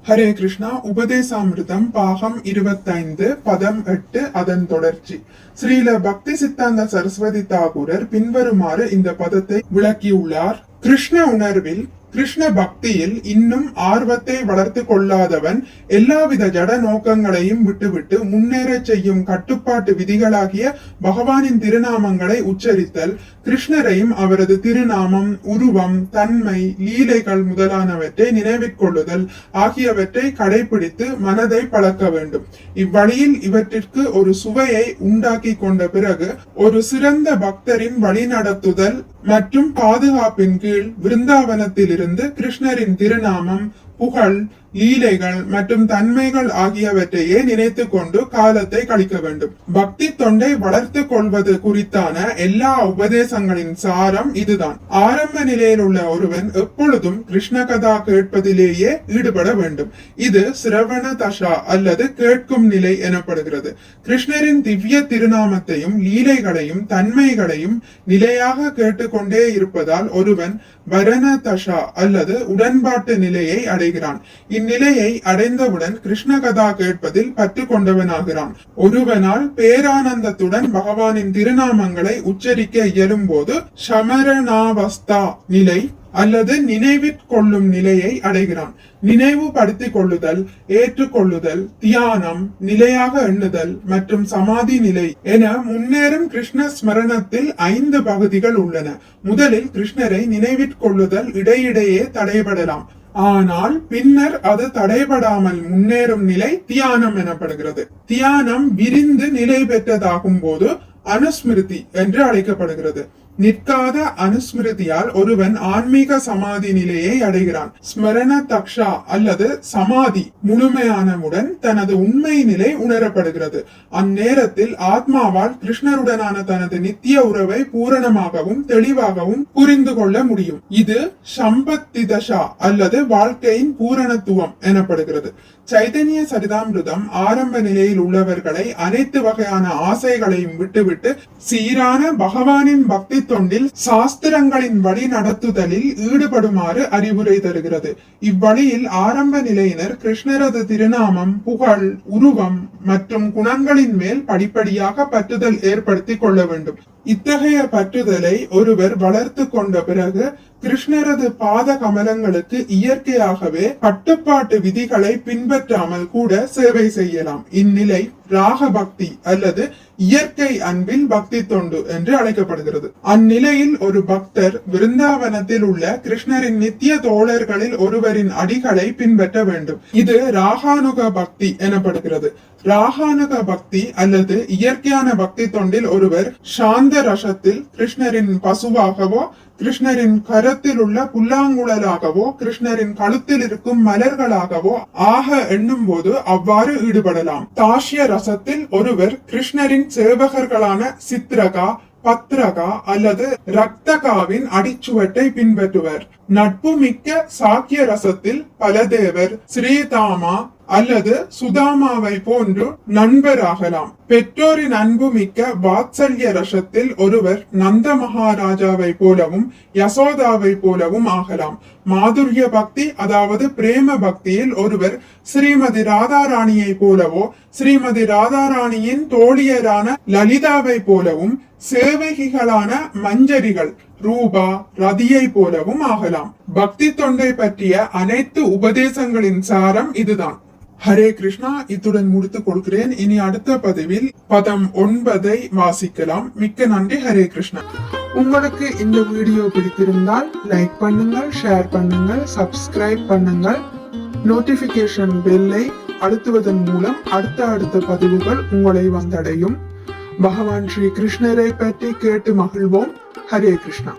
ஹரே கிருஷ்ணா. உபதேசாமிர்தம் பாகம் 25 பதம் 8 அதன் தொடர்ச்சி. ஸ்ரீல பக்தி சித்தாந்த சரஸ்வதி தாகூரர் பின்வருமாறு இந்த பதத்தை விளக்கியுள்ளார். கிருஷ்ண உணர்வில், கிருஷ்ண பக்தியில் இன்னும் ஆர்வத்தை வளர்த்து கொள்ளாதவன் எல்லாவித ஜட நோக்கங்களையும் விட்டுவிட்டு முன்னேற செய்யும் கட்டுப்பாட்டு விதிகளாகிய பகவானின் திருநாமங்களை உச்சரித்தல், கிருஷ்ணரையும் அவரது திருநாமம், உருவம், தன்மை, லீலைகள் முதலானவற்றை நினைவிற்கொள்ளுதல் ஆகியவற்றை கடைபிடித்து மனதை பழக்க வேண்டும். இவ்வழியில் இவற்றிற்கு ஒரு சுவையை உண்டாக்கி கொண்ட பிறகு ஒரு சிறந்த பக்தரின் வழிநடத்துதல் மற்றும் பாதுகாப்பின் கீழ் விருந்தாவனத்தில் இருந்து கிருஷ்ணரின் திருநாமம், புகழ், லீலைகள் மற்றும் தன்மைகள் ஆகியவற்றையே நினைத்து கொண்டு காலத்தை கழிக்க வேண்டும். பக்தி தொண்டை வளர்த்து கொள்வது குறித்தான எல்லா உபதேசங்களின் சாரம் இதுதான். ஆரம்ப நிலையில் உள்ள ஒருவன் எப்பொழுதும் கிருஷ்ண கதா கேட்பதிலேயே ஈடுபட வேண்டும். இது சிரவண தசா அல்லது கேட்கும் நிலை எனப்படுகிறது. கிருஷ்ணரின் திவ்ய திருநாமத்தையும் லீலைகளையும் தன்மைகளையும் நிலையாக கேட்டுக்கொண்டே இருப்பதால் ஒருவன் வரண தசா அல்லது உடன்பாட்டு நிலையை அடைகிறான். இந்நிலையை அடைந்தவுடன் கிருஷ்ண கதா கேட்பதில் பற்று கொண்டவனாகிறான். ஒருவனால் பேரானந்தத்துடன் பகவானின் திருநாமங்களை உச்சரிக்க இயலும் போது சமரணாவஸ்தா நிலை அல்லது நினைவிற்கொள்ளும் நிலையை அடைகிறான். நினைவுபடுத்திக் கொள்ளுதல், ஏற்றுக்கொள்ளுதல், தியானம், நிலையாக எண்ணுதல் மற்றும் சமாதி நிலை என முன்னேறும் கிருஷ்ண ஸ்மரணத்தில் 5 பகுதிகள் உள்ளன. முதலில் கிருஷ்ணரை நினைவிற்கொள்ளுதல் இடையிடையே தடைபடலாம். ஆனால் பின்னர் அது தடைபடாமல் முன்னேறும் நிலை தியானம் எனப்படுகிறது. தியானம் விரிந்து நிலை பெற்றதாகும் போது அனுஸ்மிருதி என்று அழைக்கப்படுகிறது. நிற்காத அனுஸ்மிருதியால் ஒருவன் ஆன்மீக சமாதி நிலையை அடைகிறான். ஸ்மரண தக்ஷா அல்லது சமாதி முழுமையானவுடன் தனது உண்மை நிலை உணரப்படுகிறது. அந்நேரத்தில் ஆத்மாவால் கிருஷ்ணருடனான தனது நித்திய உறவை பூரணமாகவும் தெளிவாகவும் புரிந்து கொள்ள முடியும். இது சம்பத்தி தசா அல்லது வாழ்க்கையின் பூரணத்துவம் எனப்படுகிறது. சைதன்ய சரிதாமிருதம் ஆரம்ப நிலையில் உள்ளவர்களை அனைத்து வகையான ஆசைகளையும் விட்டுவிட்டு சீரான பகவானின் பக்தி தொண்டில் சாஸ்திரங்களின் வழி நடத்துதலில் ஈடுபடுமாறு அறிவுரை தருகிறது. இவ்வழியில் ஆரம்ப நிலையினர் கிருஷ்ணரது திருநாமம், புகழ், உருவம் மற்றும் குணங்களின் மேல் படிப்படியாக பற்றுதல் ஏற்படுத்திக் கொள்ள வேண்டும். இத்தகைய பற்றுதலை ஒருவர் வளர்த்து கொண்ட பிறகு கிருஷ்ணரது பாத கமலங்களுக்கு இயற்கையாகவே கட்டுப்பாட்டு விதிகளை பின்பற்றாமல் கூட சேவை செய்யலாம். இந்நிலை ராக பக்தி அல்லது இயற்கை அன்பில் பக்தி தொண்டு என்று அழைக்கப்படுகிறது. அந்நிலையில் ஒரு பக்தர் விருந்தாவனத்தில் உள்ள கிருஷ்ணரின் நித்திய தோழர்களில் ஒருவரின் அடிகளை பின்பற்ற வேண்டும். இது ராகானுக பக்தி எனப்படுகிறது. ராகானுக பக்தி அல்லது இயற்கையான பக்தி தொண்டில் ஒருவர் சாந்த ரசத்தில் கிருஷ்ணரின் பசுவாகவோ, கிருஷ்ணரின் கரத்தில் உள்ள புல்லாங்குழலாகவோ, கிருஷ்ணரின் கழுத்தில் இருக்கும் மலர்களாகவோ ஆக எண்ணும் போது அவ்வாறு ஈடுபடலாம். தாஷ்ய ரசத்தில் ஒருவர் கிருஷ்ணரின் சேவகர்களான சித்ரகா, பத்ரகா அல்லது ரக்தகாவின் அடிச்சுவட்டை பின்பற்றுவர். நட்பு மிக்க சாக்கிய ரசத்தில் பலதேவர், ஸ்ரீதாமா அல்லது சுதாமாவை போன்று நண்பராகலாம். பெற்றோரின் அன்பு மிக்க வாத்சல்ய ரசத்தில் ஒருவர் நந்த மகாராஜாவை போலவும் யசோதாவை போலவும் ஆகலாம். மாதுர்ய பக்தி அதாவது பிரேம பக்தியில் ஒருவர் ஸ்ரீமதி ராதாராணியை போலவோ, ஸ்ரீமதி ராதாராணியின் தோழியரான லலிதாவை போலவும், சேவகிகளான மஞ்சரிகள் ரூபா, ரதியை போலவும் ஆகலாம். பக்தி தொண்டை பற்றிய அனைத்து உபதேசங்களின் சாரம் இதுதான். ஹரே கிருஷ்ணா. இத்துடன் முடித்துக் கொள்கிறேன். இனி அடுத்த பதிவில் பதம் 9 வாசிக்கலாம். மிக்க நன்றி. ஹரே கிருஷ்ணா. உங்களுக்கு இந்த வீடியோ பிடித்திருந்தால் லைக் பண்ணுங்கள், ஷேர் பண்ணுங்கள், சப்ஸ்கிரைப் பண்ணுங்கள். நோட்டிபிகேஷன் பெல்லை அழுத்துவதன் மூலம் அடுத்த பதிவுகள் உங்களை வந்தடையும். பகவான் ஸ்ரீ கிருஷ்ணரை பற்றி கேட்டு மகிழ்வோம். ஹரே கிருஷ்ணா.